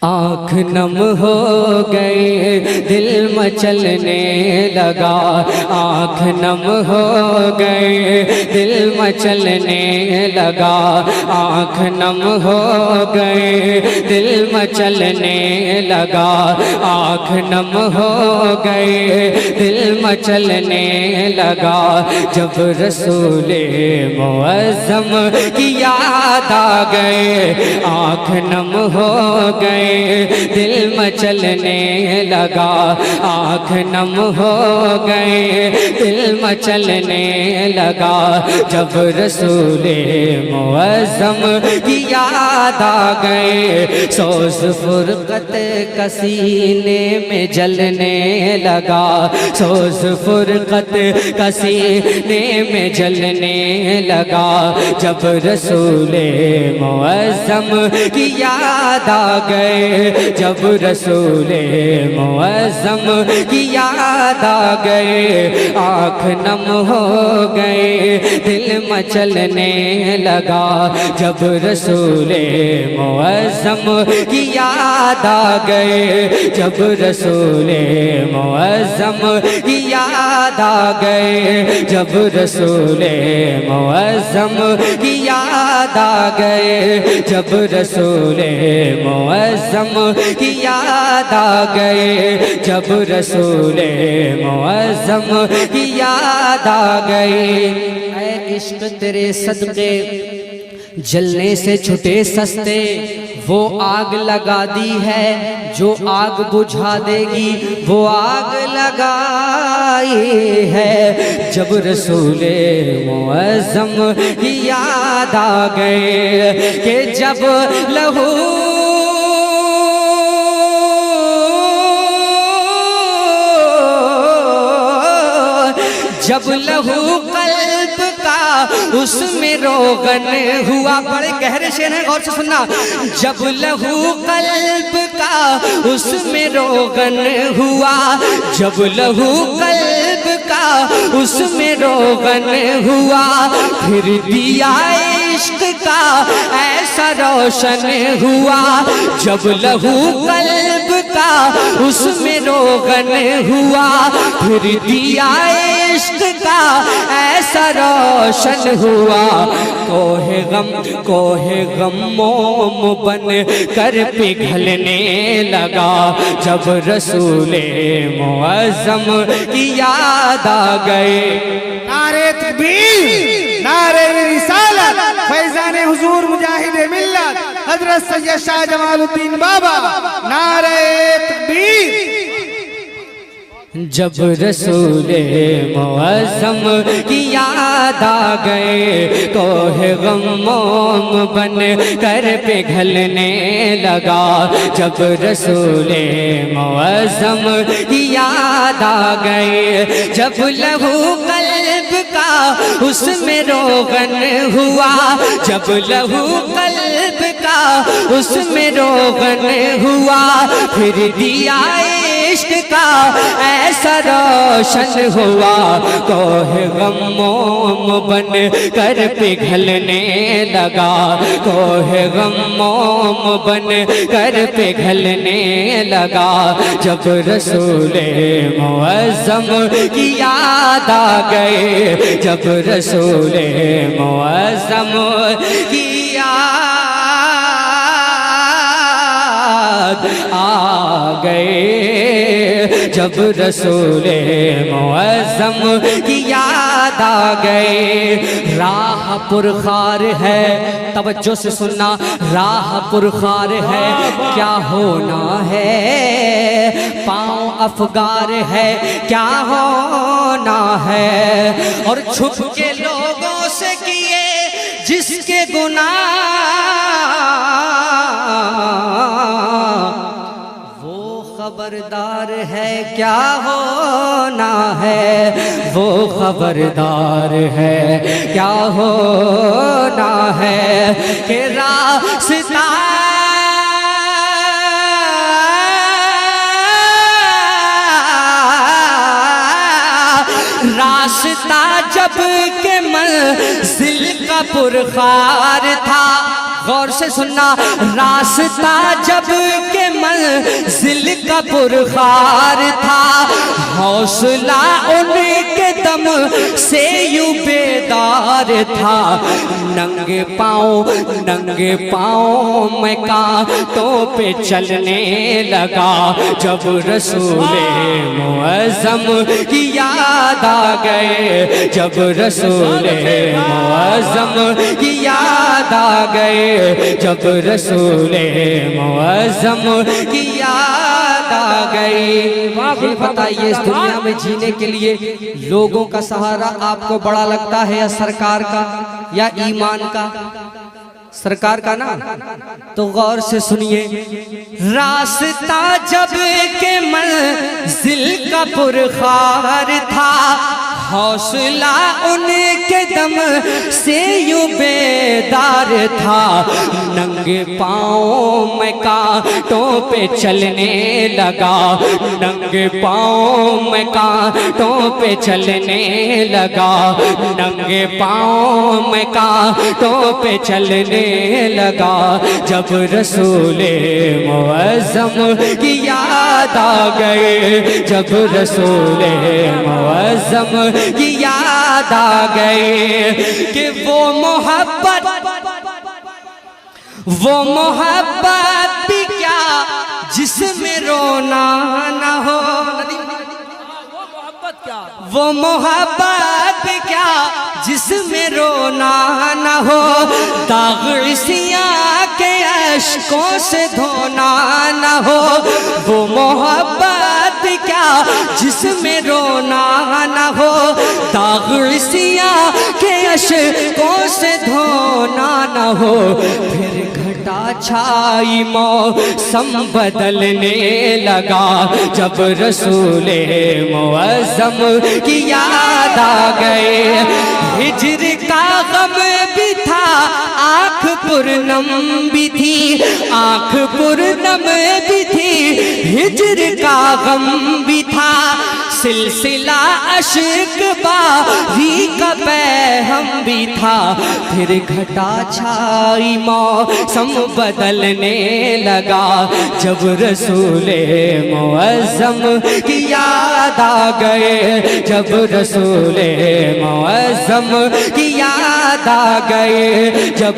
آنکھ نم ہو گئی دل مچلنے لگا، آنکھ نم ہو گئی دل مچلنے لگا، آنکھ نم ہو گئی دل مچلنے لگا، آنکھ نم ہو گئی دل مچلنے لگا، جب رسول معظم کی یاد آ گئے، آنکھ نم ہو گئے دل مچلنے لگا، آنکھ نم ہو گئے دل مچلنے لگا، جب رسول معظم کی یاد آ گئے، سوز فرقت کا سینے میں جلنے لگا، سوز فرقت کا سینے میں جلنے لگا، جب رسول معظم کی یاد آ گئے، جب رسول معظم کی یاد آ گئے، آنکھ نم ہو گئے دل مچلنے لگا، جب رسول معظم کی یاد آ گئے، جب رسول معظم کی یاد آ گئے، جب رسول معظم کی یاد آ گئے، جب رسول معظم کی یاد آ گئے، جب رسول معظم کی یاد آ گئے، اے عشق تیرے صدقے جلنے سے چھٹے سستے، وہ آگ لگا دی ہے جو آگ بجھا دے گی، وہ آگ لگائی ہے، جب رسول معظم کی یاد آ گئے، کہ جب لہو جب لہو قلب کا اس میں روغن ہوا، بڑے گہرے شعر ہیں غور سے سننا، جب لہو قلب کا اس میں روغن ہوا، جب لہو قلب کا اس میں روغن ہوا، پھر دیا عشق کا ایسا روشن ہوا، جب لہو قلب کا اس میں روغن ہوا، پھر دیا عشق کا ایسا روشن ہوا، کوہ غم موم بن کر پگھلنے لگا، جب رسول معظم کی یاد آ گئے، نعرہ تکبیر، نعرہ رسالت، فیضان حضور مجاہد ملت حضرت سید شاہ جمال الدین بابا، نعرہ تکبیر۔ جب رسول معظم کی یاد آ گئے، کوہ غم موم بن کر پگھلنے لگا، جب رسول معظم کی یاد آ گئے، جب لہو قلب کا اس میں روغن ہوا، جب لہو قلب کا اس میں روغن ہوا، پھر دیا عشق کا ایسا روشن ہوا، کوہ غم موم بن کر پگھلنے لگا، کوہ غم موم بن کر پگھلنے لگا، جب رسول معظم کی یاد آ گئے، جب رسول معظم کی یاد آ گئے، جب رسول معظم کی یاد آ گئے، راہ پرخار ہے، توجہ سے سننا، راہ پرخار ہے، کیا ہونا ہے، پاؤں افگار ہے، کیا ہونا ہے، اور چھپ کے لوگوں سے کیے جس کے گناہ، وہ خبردار ہے کیا ہونا ہے، وہ خبردار ہے کیا ہونا ہے، کہ راستہ جب کہ منزل کا پرخار تھا، غور سے سننا، راستہ جب کہ منزل کا پرخار تھا، حوصلہ ان کے دم سے یوں بیدار تھا، ننگے پاؤں میں کانٹوں پہ چلنے لگا، جب رسول معظم کی یاد آ گئے، جب رسول معظم کی یاد آ گئے، جب رسول معظم کی یاد آ گئی۔ یہ بتائیے اس دنیا میں جینے کے لیے لوگوں کا سہارا آپ کو بڑا لگتا ہے یا سرکار کا یا ایمان کا؟ سرکار کا نا؟ تو غور سے سنیے، راستہ جب کہ منزل کا پرخار تھا، حوصلہ ان کے دم سے یوں بیدار تھا، ننگے پاؤں میں کانٹوں پہ چلنے لگا، ننگے پاؤں میں کانٹوں پہ چلنے لگا، ننگے پاؤں میں کانٹوں پہ چلنے لگا، جب رسول معظم کی یاد آ گئے، جب رسول معظم کی یاد آ گئے، کہ وہ محبت بھی کیا جس میں رونا نہ ہو، وہ محبت بھی کیا جس میں رونا نہ ہو، داغ سیاہ کے اشکوں سے دھونا نہ ہو، وہ محبت کیا جس میں رونا نہ ہو، داغ سیاہ کے اشکوں سے دھونا نہ ہو، پھر گھٹا چھائی موسم بدلنے لگا، جب رسول معظم کی یاد آ گئے، ہجر کا غم بھی تھا، آنکھ پرنم بھی تھی، آنکھ پرنم بھی تھی، ہجر کا غم بھی تھا، سلسلہ اشک باری کا پیہم بھی تھا، پھر گھٹا چھائی موسم بدلنے لگا، جب رسول معظم کی یاد آ گئے، جب رسول معظم کی یاد آ گئے، جب